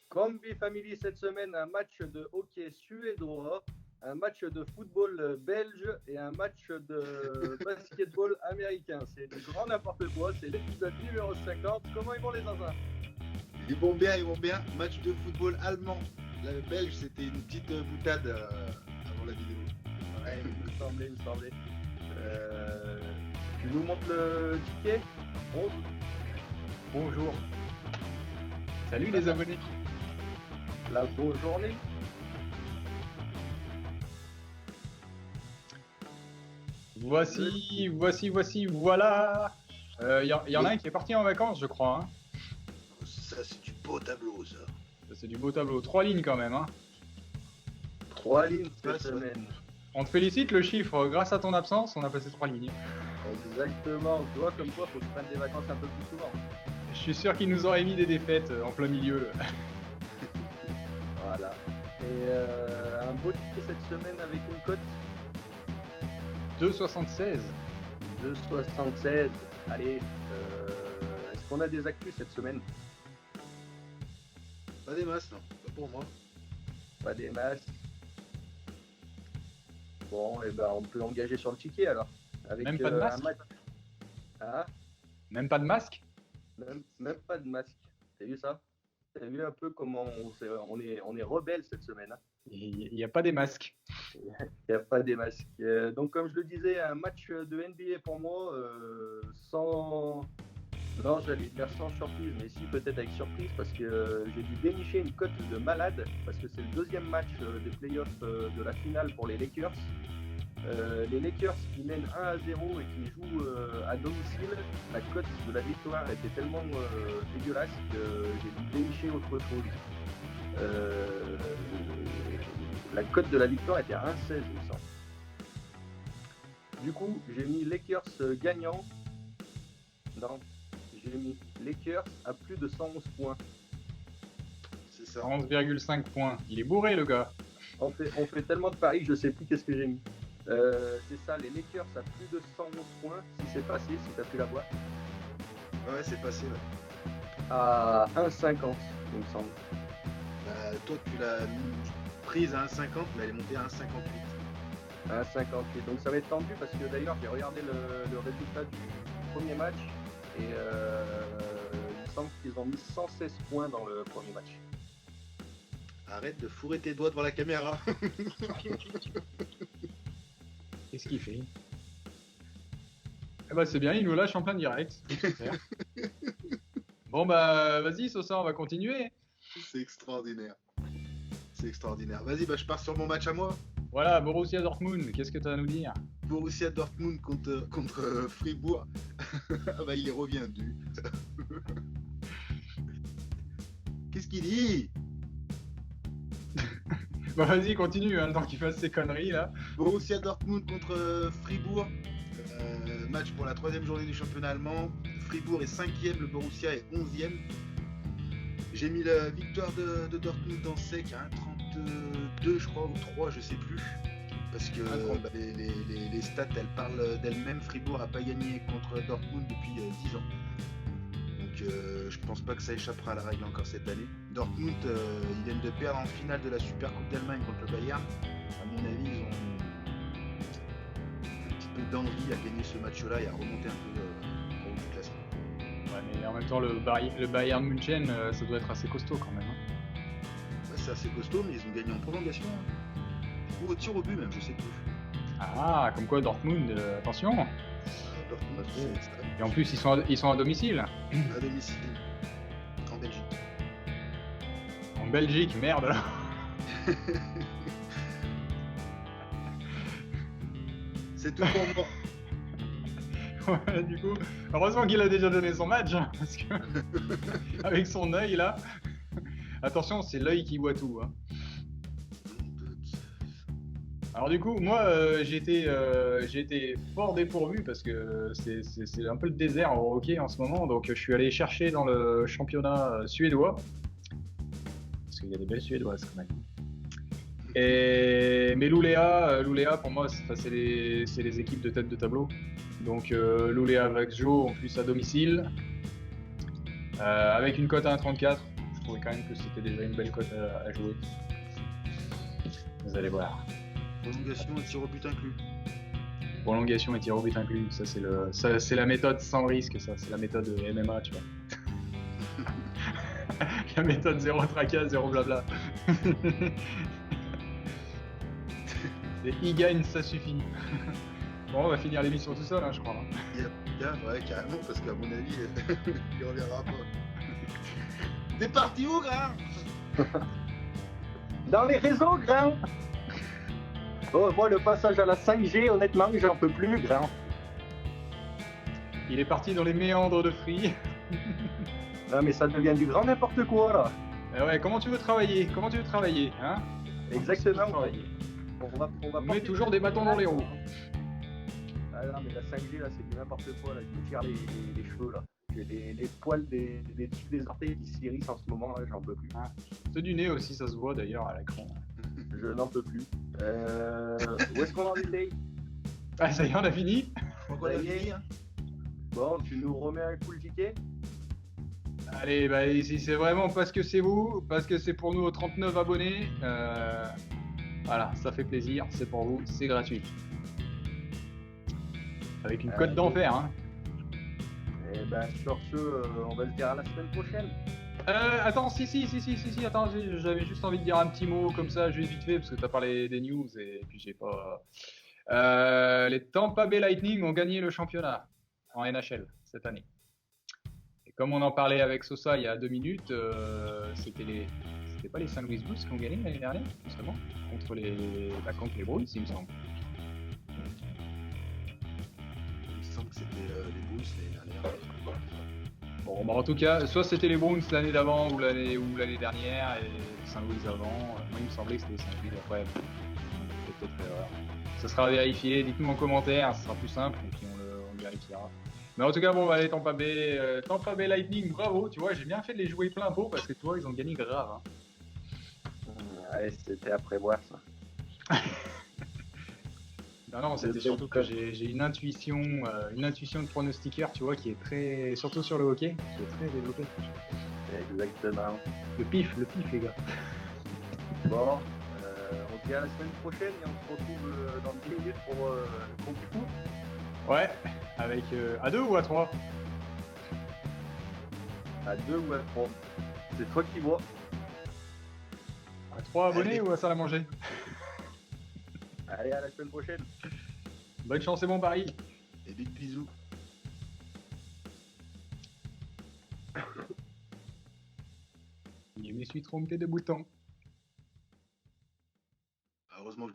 Combi Family cette semaine, un match de hockey suédois, un match de football belge et un match de basketball américain. C'est du grand n'importe quoi, c'est l'épisode numéro 50. Comment ils vont les zinzins? Ils vont bien, ils vont bien. Match de football allemand. La belge, c'était une petite boutade avant la vidéo. Ouais, il me semblait. Tu nous montres le ticket? Bonjour. Salut les abonnés. La bonne journée. Voici, voilà. Y en a un qui est parti en vacances, je crois. Hein. Ça, c'est du beau tableau, ça. Ça, c'est du beau tableau. 3 lignes quand même. Hein. 3 lignes cette semaine. On te félicite le chiffre. Grâce à ton absence, on a passé 3 lignes. Exactement. Tu vois, comme quoi, faut que je prenne des vacances un peu plus souvent. Je suis sûr qu'il nous aurait mis des défaites en plein milieu. Voilà. Et un beau ticket cette semaine avec une cote 2,76. 2,76. Allez, est-ce qu'on a des actus cette semaine? Pas des masses, non. Pas pour moi. Pas des masses. Bon, et ben on peut engager sur le ticket alors. Avec, Même pas de masque. un match. Ah, Même pas de masque. même pas de masque. T'as vu ça? T'as vu un peu comment on est rebelle cette semaine, hein? Il n'y a pas des masques. Il n'y a pas des masques. Donc, comme je le disais, un match de NBA pour moi, sans. Non, j'allais dire sans surprise, mais si, peut-être avec surprise, parce que j'ai dû dénicher une cote de malade, parce que c'est le deuxième match des playoffs de la finale pour les Lakers. Les Lakers qui mènent 1-0 et qui jouent à domicile, la cote de la victoire était tellement dégueulasse que j'ai dû dénicher autre chose. La cote de la victoire était à 1,16, il me semble. Du coup, j'ai mis Lakers gagnant. Non, j'ai mis Lakers à plus de 111 points. C'est ça. 11,5 points. Il est bourré le gars. On fait tellement de paris que je sais plus qu'est-ce que j'ai mis. C'est ça, les Lakers à plus de 111 points. Si c'est passé, si tu as pu la voir. Ouais, c'est passé, ouais. À 1,50, il me semble. Bah, toi, tu l'as prise à 1,50, mais elle est montée à 1,58. 1,58. Donc ça va être tendu parce que d'ailleurs, j'ai regardé le résultat du premier match et il me semble qu'ils ont mis 116 points dans le premier match. Arrête de fourrer tes doigts devant la caméra. Qu'est-ce qu'il fait? Eh bah c'est bien, il nous lâche en plein direct. Super. Bon bah vas-y Sosa, on va continuer. C'est extraordinaire. C'est extraordinaire. Vas-y, bah, je pars sur mon match à moi. Voilà, Borussia Dortmund, qu'est-ce que tu as à nous dire? Borussia Dortmund contre Fribourg. Ah bah, il est reviendu. Qu'est-ce qu'il dit? Bah vas-y, continue, hein, le temps qu'il fasse ses conneries là. Borussia Dortmund contre Fribourg. Match pour la 3e journée du championnat allemand. Fribourg est 5e, le Borussia est 11e. J'ai mis la victoire de Dortmund en sec à 1,32 je crois, ou 3, je sais plus. Parce que bah, les stats, elles parlent d'elles-mêmes. Fribourg n'a pas gagné contre Dortmund depuis 10 ans. Donc je pense pas que ça échappera à la règle encore cette année. Dortmund, ils viennent de perdre en finale de la Super Coupe d'Allemagne contre le Bayern. À mon avis, ils ont un petit peu d'envie à gagner ce match-là et à remonter un peu au haut du classement. Ouais, mais en même temps, le Bayern München, ça doit être assez costaud quand même. Hein. Ouais, c'est assez costaud, mais ils ont gagné en prolongation. Hein. Ou au tir au but même, je sais plus. Ah, comme quoi Dortmund, attention. Dortmund, c'est Et en plus, ils sont à domicile. à domicile, en Belgique. En Belgique, merde là. C'est tout pour moi. Ouais, du coup, heureusement qu'il a déjà donné son match, hein, parce que avec son œil là, attention, c'est l'œil qui voit tout. Hein. Alors du coup, moi, j'ai été fort dépourvu parce que c'est un peu le désert au hockey en ce moment, donc je suis allé chercher dans le championnat suédois, parce qu'il y a des belles suédoises quand même. Mais Luleå, pour moi, c'est les équipes de tête de tableau. Donc Luleå avec Joe en plus à domicile, avec une cote à 1,34. Je trouvais quand même que c'était déjà une belle cote à jouer. Vous allez voir. Prolongation et tir au but inclus. Prolongation et tir au but inclus, ça c'est la méthode sans risque, ça c'est la méthode MMA, tu vois. La méthode 0 tracas, 0 blabla. Et il gagne, ça suffit. Bon, on va finir l'émission tout seul, hein, je crois. Ouais, carrément, parce qu'à mon avis, il reviendra pas. T'es parti où, Grain? Dans les réseaux, Grain. Oh, moi, le passage à la 5G, honnêtement, j'en peux plus, Grain. Il est parti dans les méandres de Free. Non, mais ça devient du grand n'importe quoi, là. Ouais, comment tu veux travailler? Hein? Exactement. Travailler. On va On met toujours des bâtons dans les roues. Ah non, mais la 5G, là, c'est du n'importe quoi, là. Je me tire les cheveux, là. J'ai les poils des orteils qui s'irrissent en ce moment, là, j'en peux plus. Ah. Ceux du nez aussi, ça se voit d'ailleurs à l'écran. Je n'en peux plus. Où est-ce qu'on en était? Ah, ça y est, on a fini. Pourquoi la vieille, hein? Bon, tu nous remets un coup le ticket? Allez, bah ici c'est vraiment parce que c'est vous, parce que c'est pour nous aux 39 abonnés. Voilà, ça fait plaisir, c'est pour vous, c'est gratuit. Avec une cote d'enfer, hein. Et ben, sur ce, on va se dire à la semaine prochaine. Attends, si, attends, j'avais juste envie de dire un petit mot comme ça, juste vite fait, parce que t'as parlé des news et puis j'ai pas. Les Tampa Bay Lightning ont gagné le championnat en NHL cette année. Et comme on en parlait avec Sosa il y a 2 minutes, c'était pas les St. Louis Blues qui ont gagné l'année dernière, justement, contre les Bruins, il me semble. Il me semble que c'était les Bulls l'année dernière. Bon, bah en tout cas, soit c'était les Bruins l'année d'avant ou l'année dernière, et Saint Louis avant. Moi, il me semblait que c'était Saint Louis après. C'est peut-être erreur. Ça sera vérifié. Dites-nous en commentaire, ce sera plus simple, et puis on le vérifiera. Mais en tout cas, bon, bah, allez, Tampa Bay Lightning, bravo. Tu vois, j'ai bien fait de les jouer plein pot parce que tu vois, ils ont gagné grave. Hein. Ouais, c'était à prévoir ça. Non, c'était surtout que j'ai une intuition de pronostiqueur, tu vois, qui est très, surtout sur le hockey, qui est très développée. Exactement. Le pif, les gars. Bon, on se dit à la semaine prochaine et on se retrouve dans 10 minutes pour le compte du coup. Ouais, avec à 2 ou à 3? À 2 ou à 3. C'est toi qui vois. À 3 abonnés ou à salle à manger? Allez, à la semaine prochaine. Bonne chance et bon pari. Et big bisous. Je me suis trompé de bouton. Heureusement que